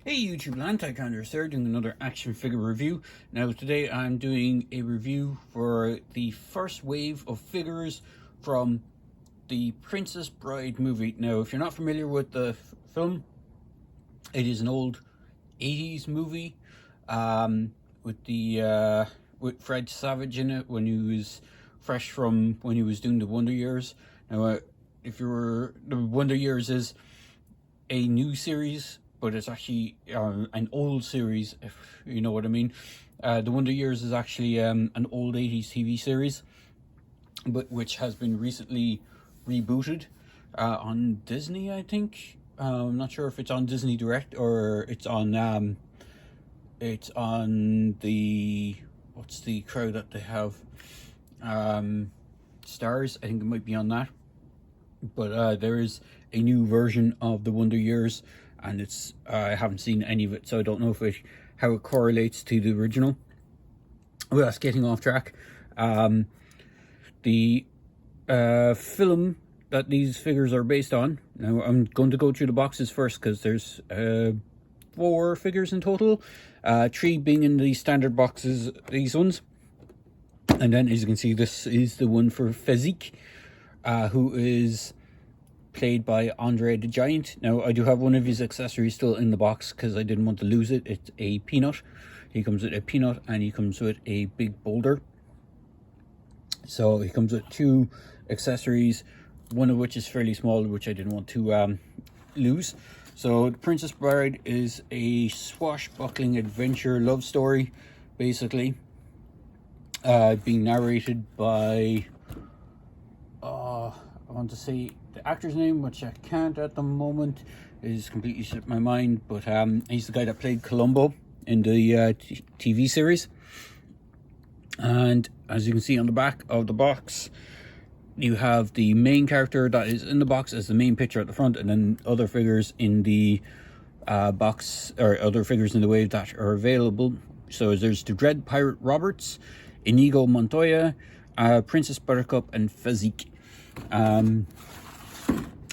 Hey YouTube land, Tycander here doing another action figure review. Now today I'm doing a review for the first wave of figures from the Princess Bride movie. Now if you're not familiar with the film, it is an old 80s movie with Fred Savage in it when he was fresh from when he was doing the Wonder Years. Now the Wonder Years is a new series, but it's actually an old series, if you know what I mean. The Wonder Years is actually an old 80s TV series, but which has been recently rebooted on Disney, I think. I'm not sure if it's on Disney Direct or it's on the, what's the crowd that they have? Stars, I think it might be on that. But there is a new version of the Wonder Years, and it's I haven't seen any of it, so I don't know how it correlates to the original. Well, that's getting off track. The film that these figures are based on. Now I'm going to go through the boxes first because there's 4 figures in total. 3 being in the standard boxes, these ones. And then, as you can see, this is the one for Fezzik, who is played by Andre the Giant. Now, I do have one of his accessories still in the box because I didn't want to lose it. It's a peanut. He comes with a peanut and he comes with a big boulder. So he comes with 2 accessories, one of which is fairly small, which I didn't want to lose. So The Princess Bride is a swashbuckling adventure love story, basically. Being narrated by, I want to say the actor's name, which I can't at the moment, is completely slipped my mind, but he's the guy that played Columbo in the TV series. And as you can see on the back of the box, you have the main character that is in the box as the main picture at the front, and then other figures in the box, or other figures in the wave that are available. So there's the Dread Pirate Roberts, Inigo Montoya, Princess Buttercup, and Fezzik.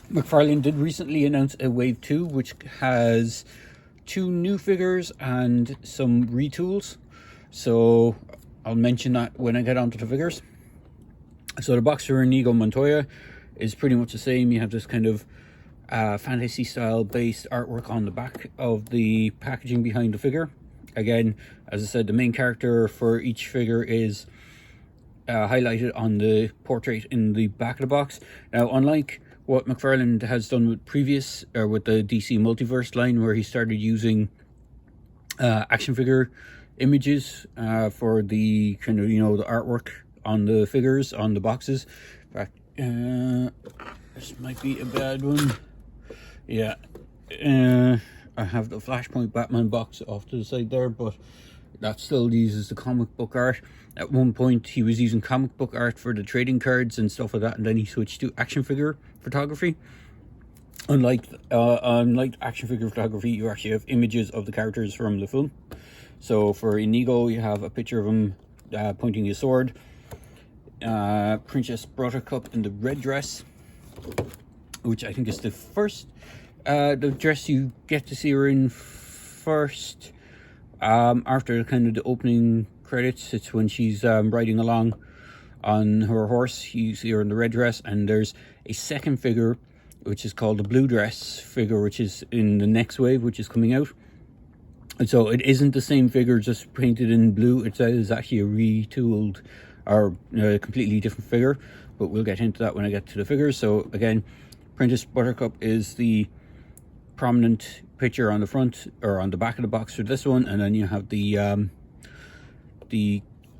McFarlane did recently announce a Wave 2, which has 2 new figures and some retools. So I'll mention that when I get onto the figures. So the box for Inigo Montoya is pretty much the same. You have this kind of fantasy style based artwork on the back of the packaging behind the figure. Again, as I said, the main character for each figure is highlighted on the portrait in the back of the box. Now, unlike what McFarlane has done with with the DC Multiverse line, where he started using action figure images for the kind of, the artwork on the figures, on the boxes. In fact, this might be a bad one. Yeah. I have the Flashpoint Batman box off to the side there, but that still uses the comic book art. At one point, he was using comic book art for the trading cards and stuff like that, and then he switched to action figure photography. Unlike action figure photography, you actually have images of the characters from the film. So for Inigo, you have a picture of him pointing his sword. Princess Buttercup in the red dress, which I think is the first the dress you get to see her in first after kind of the opening credits. It's when she's riding along on her horse. You see her in the red dress, and there's a second figure which is called the blue dress figure, which is in the next wave, which is coming out. And so it isn't the same figure just painted in blue. It is actually a retooled or completely different figure, but we'll get into that when I get to the figures. So again, Princess Buttercup is the prominent picture on the front or on the back of the box for this one, and then you have the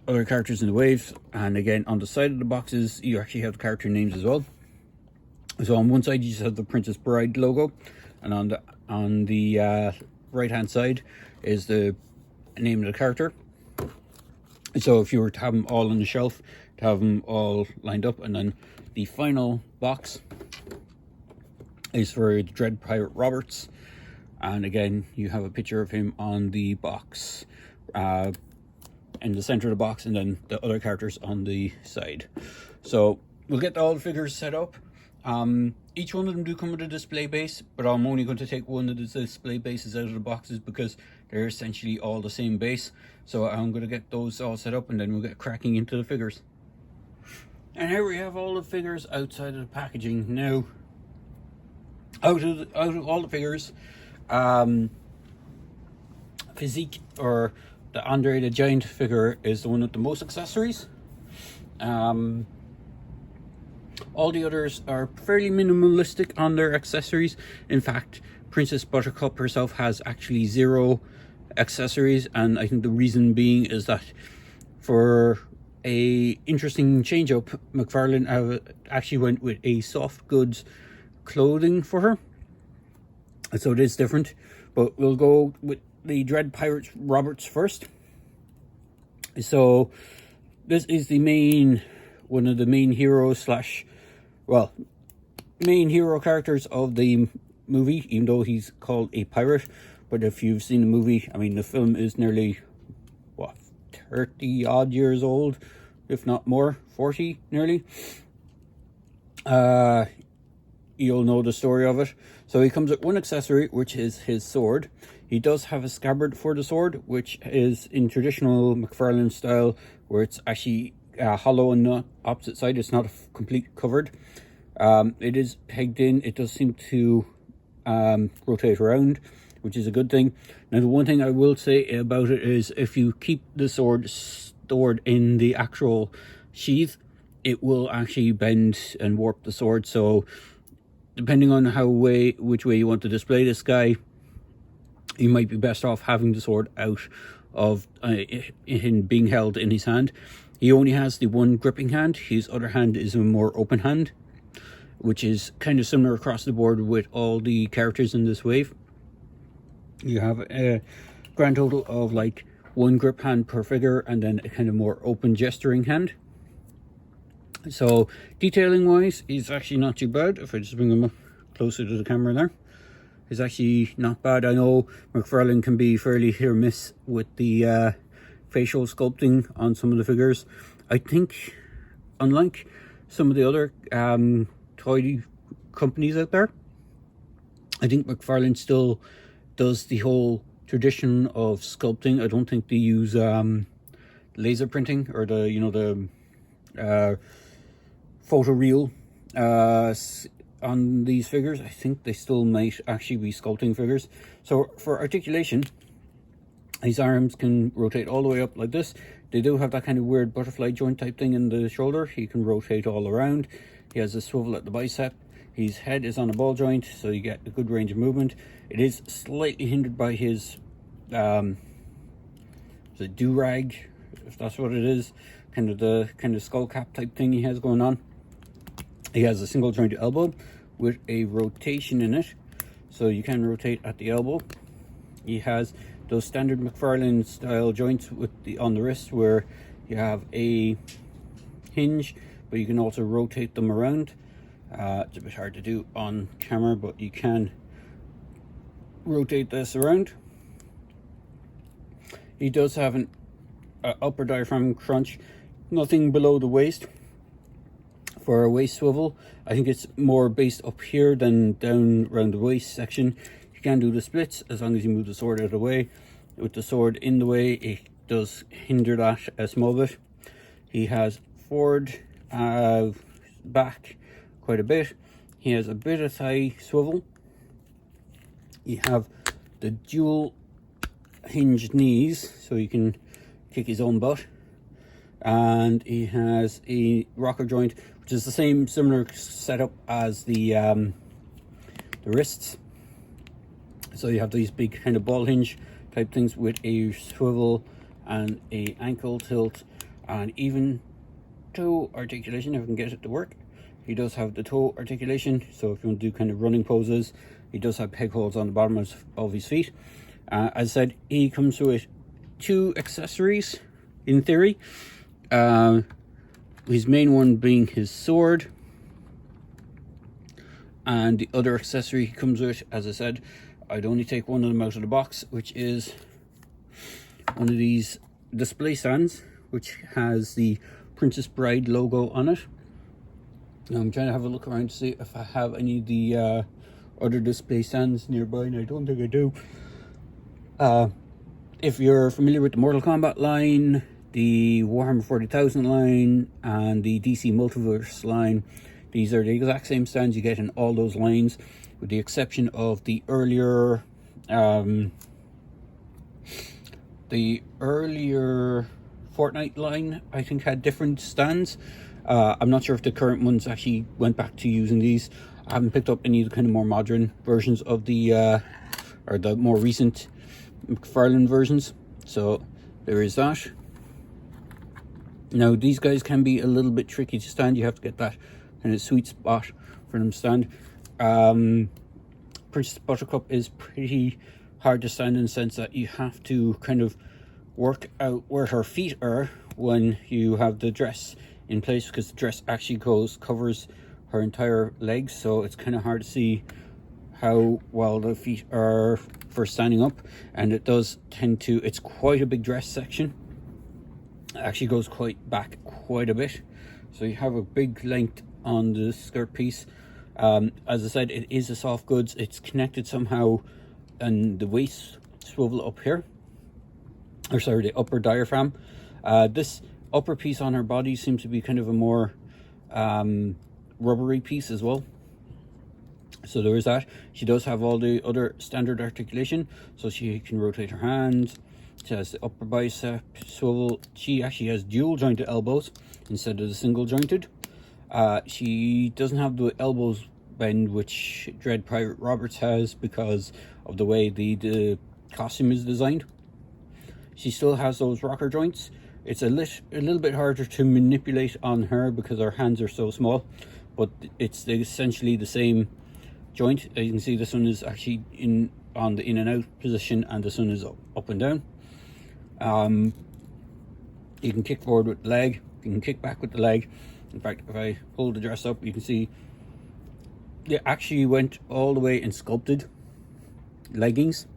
other characters in the waves. And again, on the side of the boxes, you actually have the character names as well. So on one side you just have the Princess Bride logo, and on the right hand side is the name of the character. So if you were to have them all on the shelf, to have them all lined up, and then the final box is for the Dread Pirate Roberts, and again you have a picture of him on the box in the center of the box, and then the other characters on the side. So we'll get all the figures set up. each one of them do come with a display base, but I'm only going to take one of the display bases out of the boxes because they're essentially all the same base. So I'm going to get those all set up and then we'll get cracking into the figures. And here we have all the figures outside of the packaging. Now, out of all the figures, Physique, or the Andre the Giant figure, is the one with the most accessories. All the others are fairly minimalistic on their accessories. In fact, Princess Buttercup herself has actually 0 accessories, and I think the reason being is that for a interesting change up, McFarlane actually went with a soft goods clothing for her, so it is different. But we'll go with the Dread Pirate Roberts first. So this is the one of the main heroes main hero characters of the movie, even though he's called a pirate. But if you've seen the movie, I mean, the film is nearly, what, 30 odd years old, if not more, 40 nearly. You'll know the story of it. So he comes with one accessory, which is his sword. He does have a scabbard for the sword, which is in traditional McFarlane style, where it's actually hollow on the opposite side. It's not complete covered. It is pegged in. It does seem to rotate around, which is a good thing. Now, the one thing I will say about it is if you keep the sword stored in the actual sheath, it will actually bend and warp the sword. So depending on which way you want to display this guy, you might be best off having the sword out of being held in his hand. He only has the one gripping hand. His other hand is a more open hand, which is kind of similar across the board with all the characters in this wave. You have a grand total of like one grip hand per figure, and then a kind of more open gesturing hand. So detailing wise, he's actually not too bad. If I just bring him up closer to the camera there, it's actually not bad. I know McFarlane can be fairly hit or miss with the facial sculpting on some of the figures. I think, unlike some of the other toy companies out there, I think McFarlane still does the whole tradition of sculpting. I don't think they use laser printing or the photoreal on these figures. I think they still might actually be sculpting figures. So for articulation, his arms can rotate all the way up like this. They do have that kind of weird butterfly joint type thing in the shoulder. He can rotate all around. He has a swivel at the bicep. His head is on a ball joint, so you get a good range of movement. It is slightly hindered by his the do-rag, if that's what it is, kind of skull cap type thing he has going on. He has a single jointed elbow with a rotation in it, so you can rotate at the elbow. He has those standard McFarlane style joints on the wrist, where you have a hinge, but you can also rotate them around. It's a bit hard to do on camera, but you can rotate this around. He does have an upper diaphragm crunch, nothing below the waist. For a waist swivel, I think it's more based up here than down around the waist section. You can do the splits as long as you move the sword out of the way. With the sword in the way, it does hinder that a small bit. He has forward, back quite a bit. He has a bit of thigh swivel. You have the dual hinged knees, so you can kick his own butt. And he has a rocker joint, which is the similar setup as the wrists. So you have these big kind of ball hinge type things with a swivel and a ankle tilt and even toe articulation, if I can get it to work. He does have the toe articulation, so if you want to do kind of running poses, he does have peg holes on the bottom of his feet. As I said, he comes with 2 accessories in theory. His main one being his sword, and the other accessory he comes with, as I said, I'd only take one of them out of the box, which is one of these display stands, which has the Princess Bride logo on it. Now I'm trying to have a look around to see if I have any of the other display stands nearby, and I don't think I do. If you're familiar with the Mortal Kombat line, the Warhammer 40,000 line, and the DC Multiverse line, these are the exact same stands you get in all those lines, with the exception of the earlier Fortnite line, I think, had different stands. I'm not sure if the current ones actually went back to using these. I haven't picked up any of the kind of more modern versions of the or the more recent McFarlane versions, so there is that. Now these guys can be a little bit tricky to stand. You have to get that kind of sweet spot for them to stand. Princess Buttercup is pretty hard to stand in the sense that you have to kind of work out where her feet are when you have the dress in place, because the dress actually covers her entire legs, so it's kind of hard to see how well the feet are for standing up. And it does tend to, it's quite a big dress section. It actually goes back quite a bit, so you have a big length on the skirt piece. As I said, it is a soft goods. It's connected somehow, and the waist swivel up here, or sorry, the upper diaphragm. This upper piece on her body seems to be kind of a more rubbery piece as well, so there is that. She does have all the other standard articulation, so she can rotate her hands. She has the upper bicep swivel. She actually has dual jointed elbows instead of the single jointed. She doesn't have the elbows bend which Dread Pirate Roberts has because of the way the costume is designed. She still has those rocker joints. It's a little bit harder to manipulate on her because her hands are so small, but it's essentially the same joint. As you can see, this one is actually on the in and out position, and this one is up and down. You can kick forward with the leg, you can kick back with the leg. In fact, if I pull the dress up, you can see they actually went all the way and sculpted leggings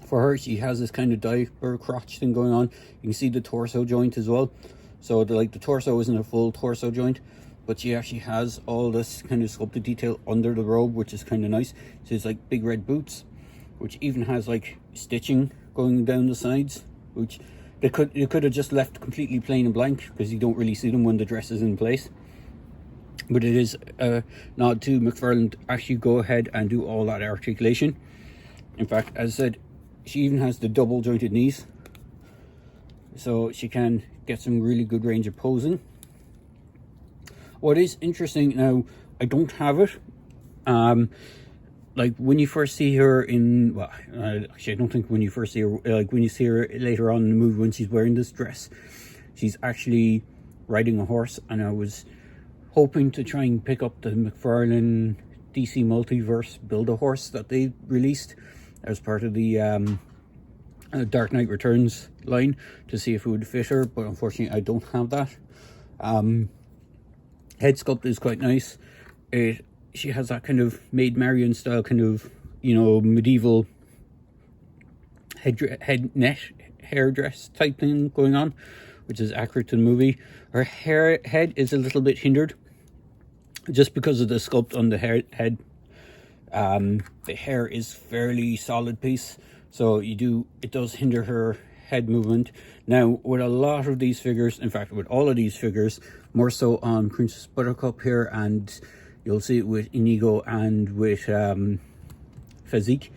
for her. She has this kind of diaper crotch thing going on. You can see the torso joint as well. So the torso isn't a full torso joint, but she actually has all this kind of sculpted detail under the robe, which is kind of nice. So it's like big red boots, which even has like stitching going down the sides, which you could have just left completely plain and blank because you don't really see them when the dress is in place. But it is a nod to McFarlane to actually go ahead and do all that articulation. In fact, as I said, she even has the double jointed knees, so she can get some really good range of posing. What is interesting now, I don't have it. Like when you first see her in, well, actually I don't think when you first see her, like when you see her later on in the movie when she's wearing this dress, she's actually riding a horse, and I was hoping to try and pick up the McFarlane DC Multiverse Build-A-Horse that they released as part of the Dark Knight Returns line to see if it would fit her, but unfortunately I don't have that. Head sculpt is quite nice. She has that kind of Maid Marian style kind of, you know, medieval hair dress type thing going on, which is accurate to the movie. Her head is a little bit hindered just because of the sculpt on the head. The hair is fairly solid piece, so it does hinder her head movement. Now, with a lot of these figures, in fact with all of these figures, more so on Princess Buttercup here, and you'll see it with Inigo and with Physique,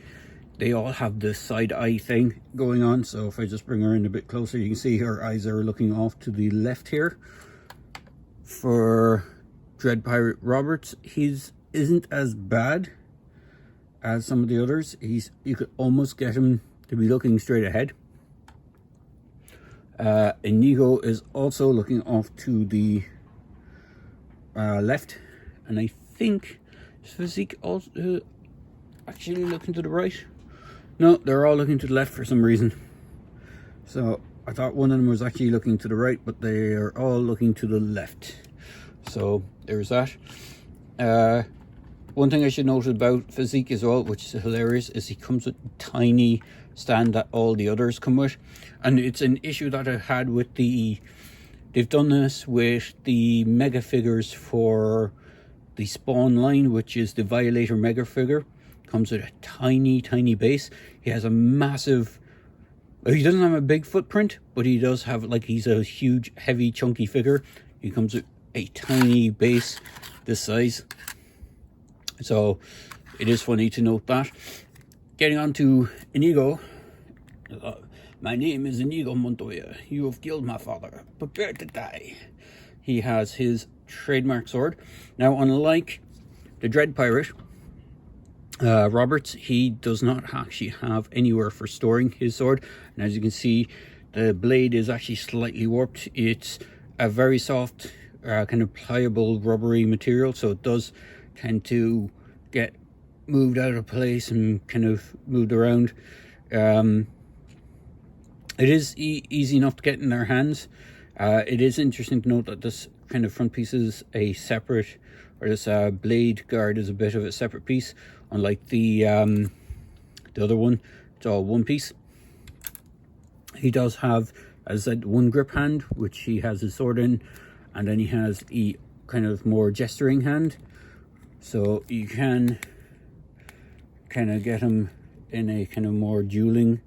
they all have this side eye thing going on. So if I just bring her in a bit closer, you can see her eyes are looking off to the left here. For Dread Pirate Roberts, his isn't as bad as some of the others. You could almost get him to be looking straight ahead. Inigo is also looking off to the left, and I think Physique also actually looking to the right. No, they're all looking to the left for some reason. So I thought one of them was actually looking to the right, but they are all looking to the left. So there's that. One thing I should note about Physique as well, which is hilarious, is he comes with a tiny stand that all the others come with. And it's an issue that I had with the They've done this with the mega figures for the Spawn line, which is the Violator mega figure. Comes with a tiny base. He has a massive, he doesn't have a big footprint, but he does have, like, he's a huge, heavy, chunky figure. He comes with a tiny base this size. So it is funny to note that. Getting on to Inigo. My name is Inigo Montoya. You have killed my father. Prepare to die. He has his trademark sword. Now, unlike the Dread Pirate, Roberts, he does not actually have anywhere for storing his sword. And as you can see, the blade is actually slightly warped. It's a very soft, kind of pliable, rubbery material, so it does tend to get moved out of place and kind of moved around. It is easy enough to get in their hands. It is interesting to note that this kind of front piece is a separate, or this blade guard is a bit of a separate piece, unlike the other one. It's all one piece. He does have, as I said, one grip hand, which he has his sword in, and then he has a kind of more gesturing hand, so you can kind of get him in a kind of more dueling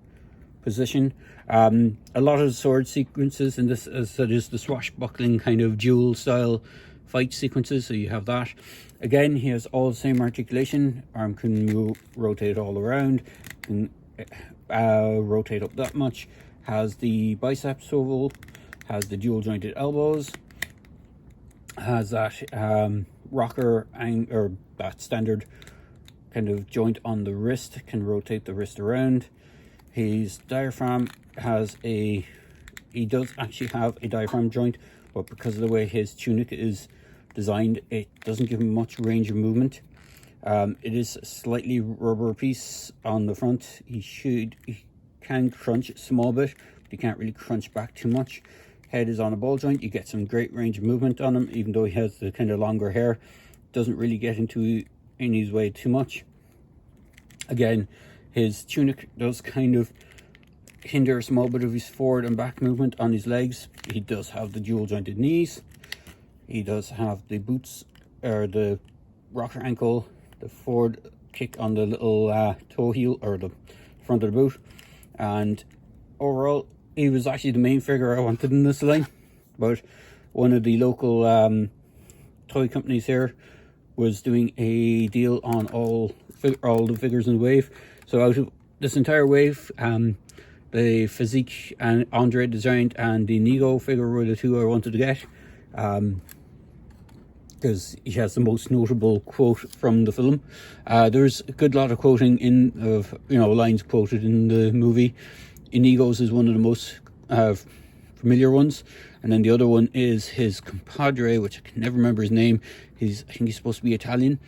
position. A lot of the sword sequences in this, as I said, is the swashbuckling kind of duel style fight sequences, so you have that. Again, he has all the same articulation. Arm can rotate all around, can rotate up that much, has the bicep swivel, has the dual jointed elbows, has that rocker or that standard kind of joint on the wrist, can rotate the wrist around. His diaphragm has he does actually have a diaphragm joint, but because of the way his tunic is designed, it doesn't give him much range of movement. It is a slightly rubber piece on the front. He can crunch a small bit, but he can't really crunch back too much. Head is on a ball joint. You get some great range of movement on him, even though he has the kind of longer hair. Doesn't really get in his way too much. Again, his tunic does kind of hinder a small bit of his forward and back movement on his legs. He does have the dual jointed knees. He does have the boots, or the rocker ankle, the forward kick on the little toe heel, or the front of the boot. And overall, he was actually the main figure I wanted in this line, but one of the local toy companies here was doing a deal on all the figures in the wave. So out of this entire wave, the Physique and Andre designed and the Inigo figure were the two I wanted to get, because he has the most notable quote from the film. There's a good lot of quoting of lines quoted in the movie. Inigo's is one of the most familiar ones, and then the other one is his compadre, which I can never remember his name. I think he's supposed to be Italian,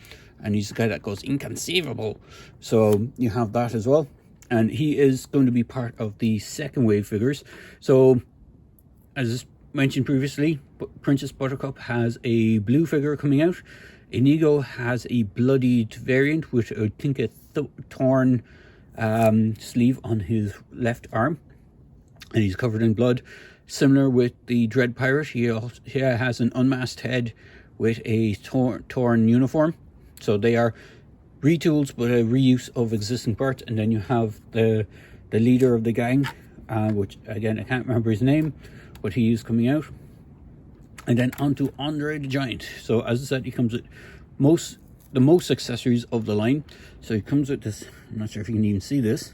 and he's the guy that goes inconceivable. So you have that as well, and he is going to be part of the second wave figures. So as mentioned previously, Princess Buttercup has a blue figure coming out. Inigo has a bloodied variant with, I think, a torn sleeve on his left arm, and he's covered in blood. Similar with the Dread Pirate, he has an unmasked head with a torn uniform. So they are retools, but a reuse of existing parts. And then you have the leader of the gang, which again I can't remember his name, but he is coming out. And then onto Andre the Giant. So as I said, he comes with the most accessories of the line. So he comes with this, I'm not sure if you can even see this.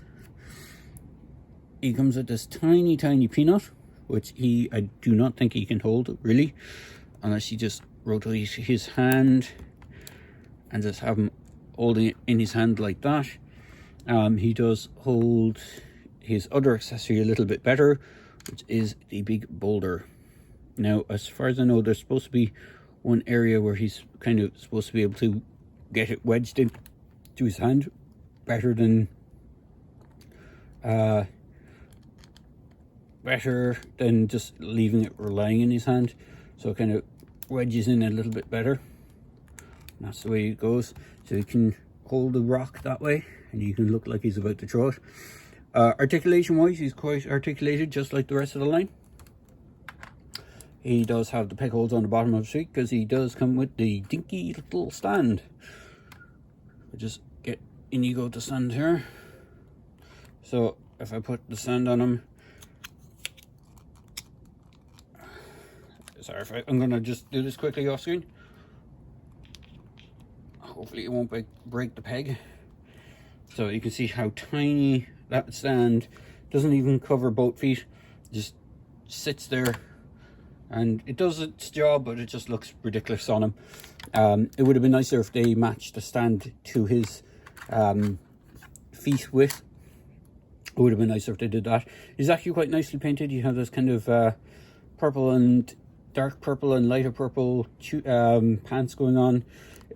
He comes with this tiny peanut, which I do not think he can hold, really, unless you just rotate his hand and just have him holding it in his hand like that. He does hold his other accessory a little bit better, which is the big boulder. Now, as far as I know, there's supposed to be one area where he's kind of supposed to be able to get it wedged into his hand better than just leaving it lying in his hand. So it kind of wedges in a little bit better. And that's the way it goes. So you can hold the rock that way, and you can look like he's about to throw it. Articulation wise, he's quite articulated, just like the rest of the line. he does have the peg holes on the bottom of his feet because he does come with the dinky little stand. We'll just get Inigo to stand here. So if I put the stand on him, sorry, I'm gonna just do this quickly off screen. Hopefully it won't break the peg. So you can see how tiny that stand, doesn't even cover both feet, just sits there, and it does its job, but it just looks ridiculous on him. It would have been nicer if they matched the stand to his feet width. It would have been nicer if they did that. He's actually quite nicely painted. You have this kind of purple and dark purple and lighter purple pants going on.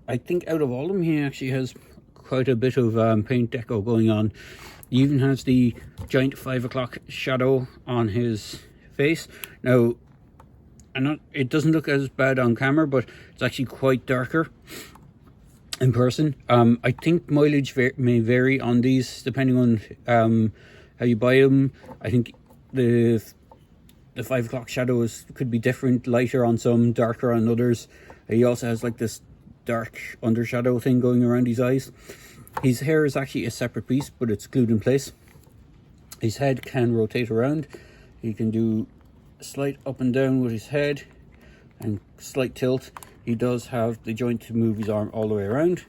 I think out of all of them, he actually has quite a bit of paint deco going on. He even has the giant 5 o'clock shadow on his face. Now, it doesn't look as bad on camera, but it's actually quite darker in person. I think mileage may vary on these depending on how you buy them. I think the 5 o'clock shadows could be different, lighter on some, darker on others. He also has like this dark undershadow thing going around his eyes. His hair is actually a separate piece, but it's glued in place. His head can rotate around. He can do a slight up and down with his head and slight tilt. He does have the joint to move his arm all the way around.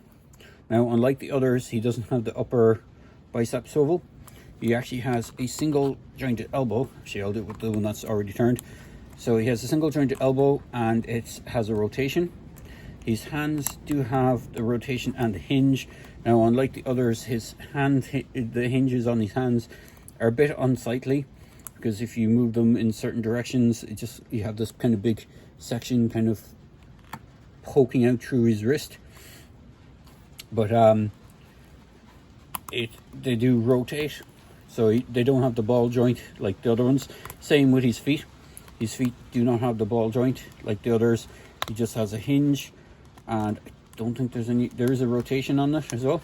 Now, unlike the others, he doesn't have the upper bicep swivel. He actually has a single jointed elbow. Actually, I'll do it with the one that's already turned. So he has a single jointed elbow, and it has a rotation. His hands do have the rotation and the hinge. Now, unlike the others, the hinges on his hands are a bit unsightly, because if you move them in certain directions, you have this kind of big section kind of poking out through his wrist. But they do rotate, so they don't have the ball joint like the other ones. Same with his feet. His feet do not have the ball joint like the others. He just has a hinge, and I don't think there is a rotation on it as well.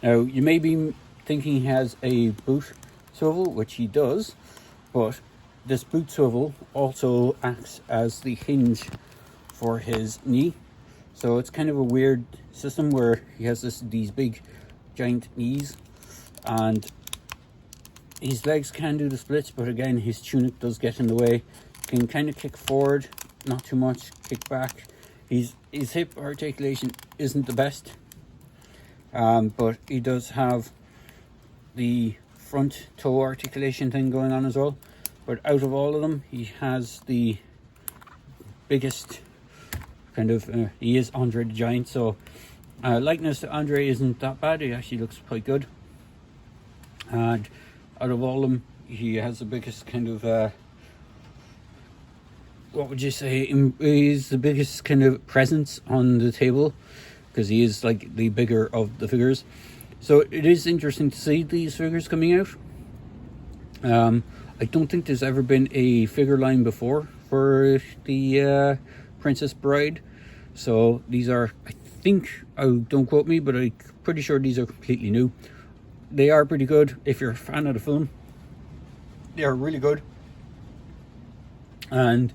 Now, you may be thinking he has a boot swivel, which he does, but this boot swivel also acts as the hinge for his knee. So it's kind of a weird system where he has these big giant knees, and his legs can do the splits, but again, his tunic does get in the way. He can kind of kick forward, not too much, kick back. His hip articulation isn't the best, but he does have the front toe articulation thing going on as well. But out of all of them, he has the biggest kind of, he is Andre the Giant, so likeness to Andre isn't that bad. He actually looks quite good. And out of all of them, he has the biggest kind of, what would you say, he's the biggest kind of presence on the table, because he is like the bigger of the figures. So it is interesting to see these figures coming out. I don't think there's ever been a figure line before for the Princess Bride. So these are, I think, don't quote me, but I'm pretty sure these are completely new. They are pretty good. If you're a fan of the film, they are really good. And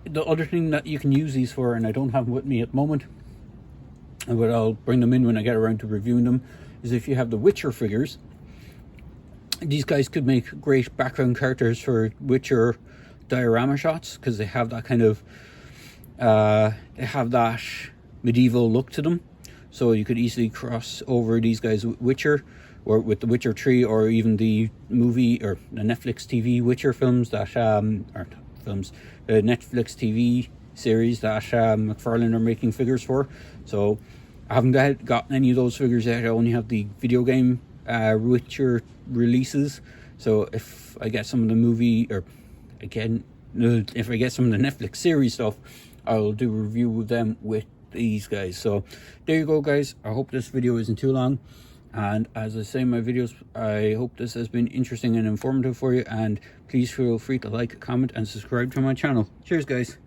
the other thing that you can use these for, and I don't have them with me at the moment, but I'll bring them in when I get around to reviewing them, is if you have the Witcher figures. These guys could make great background characters for Witcher diorama shots, because they have that kind of they have that medieval look to them. So you could easily cross over these guys with Witcher, or with the Witcher 3, or even the movie or the Netflix TV Witcher films that the Netflix TV series that McFarlane are making figures for. So I haven't gotten any of those figures yet. I only have the video game Witcher releases. So if I get some of the movie, or again, if I get some of the Netflix series stuff, I'll do a review of them with these guys. So there you go, guys. I hope this video isn't too long, and as I say in my videos, I hope this has been interesting and informative for you, and please feel free to like, comment and subscribe to my channel. Cheers, guys.